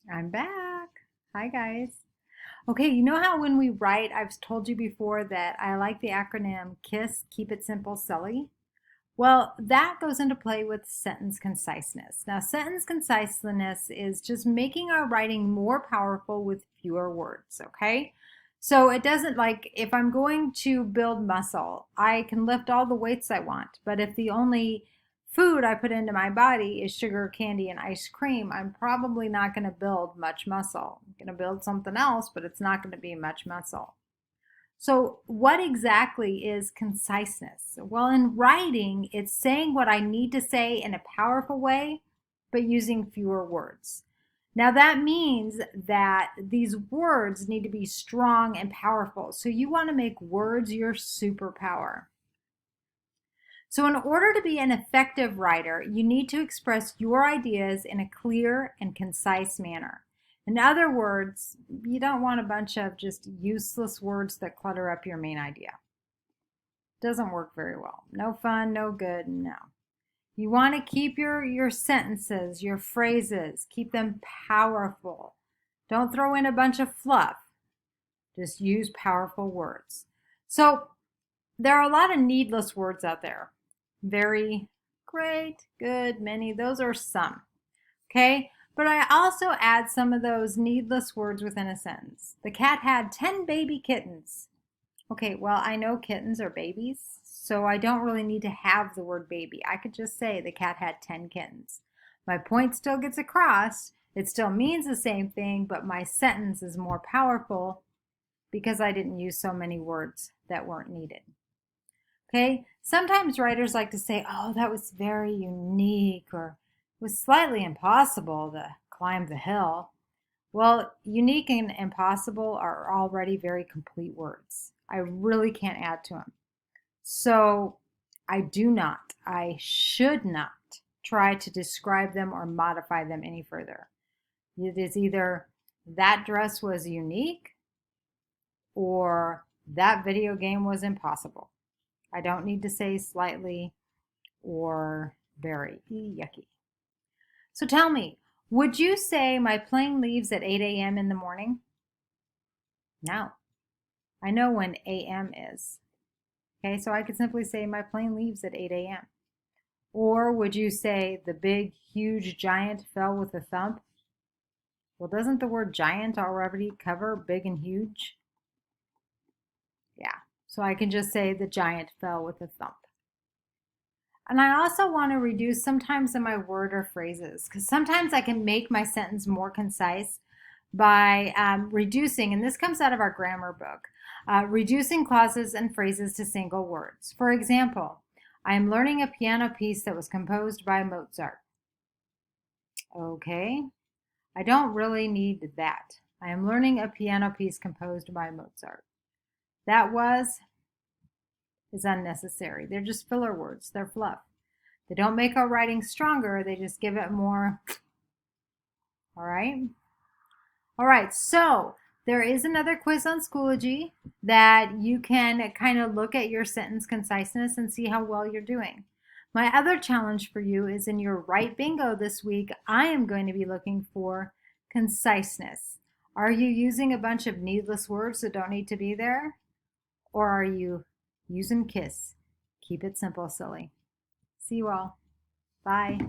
I'm back. Hi, guys. Okay, you know how when we write, I've told you before that I like the acronym KISS, keep it simple, silly? Well, that goes into play with sentence conciseness. Now, sentence conciseness is just making our writing more powerful with fewer words, okay? So it doesn't like if I'm going to build muscle, I can lift all the weights I want, but if the only food I put into my body is sugar, candy, and ice cream, I'm probably not going to build much muscle. I'm going to build something else, but it's not going to be much muscle. So, what exactly is conciseness? Well, in writing, it's saying what I need to say in a powerful way, but using fewer words. Now, that means that these words need to be strong and powerful. So, you want to make words your superpower. So, in order to be an effective writer, you need to express your ideas in a clear and concise manner. In other words, you don't want a bunch of just useless words that clutter up your main idea. Doesn't work very well. No fun, no good, no. You want to keep your sentences, your phrases, keep them powerful. Don't throw in a bunch of fluff. Just use powerful words. So, there are a lot of needless words out there. Very, great, good, many. Those are some. Okay? But I also add some of those needless words within a sentence. The cat had 10 baby kittens. Okay, well, I know kittens are babies, so I don't really need to have the word baby. I could just say the cat had 10 kittens. My point still gets across. It still means the same thing, but my sentence is more powerful because I didn't use so many words that weren't needed. Okay, sometimes writers like to say, oh, that was very unique, or it was slightly impossible to climb the hill. Well, unique and impossible are already very complete words. I really can't add to them. So I should not try to describe them or modify them any further. It is either that dress was unique or that video game was impossible. I don't need to say slightly or very yucky. So tell me, would you say my plane leaves at 8 a.m. in the morning? No. I know when a.m. is. Okay, so I could simply say my plane leaves at 8 a.m. Or would you say the big, huge giant fell with a thump? Well, doesn't the word giant already cover big and huge? Yeah, so I can just say the giant fell with a thump. And I also want to reduce sometimes in my word or phrases because sometimes I can make my sentence more concise by reducing, and this comes out of our grammar book, reducing clauses and phrases to single words. For example, I am learning a piano piece that was composed by Mozart. Okay, I don't really need that. I am learning a piano piece composed by Mozart. That was is unnecessary. They're just filler words. They're fluff. They don't make our writing stronger. They just give it more. All right. All right. So there is another quiz on Schoology that you can kind of look at your sentence conciseness and see how well you're doing. My other challenge for you is in your Write Bingo this week, I am going to be looking for conciseness. Are you using a bunch of needless words that don't need to be there? Or are you using KISS? Keep it simple, silly. See you all. Bye.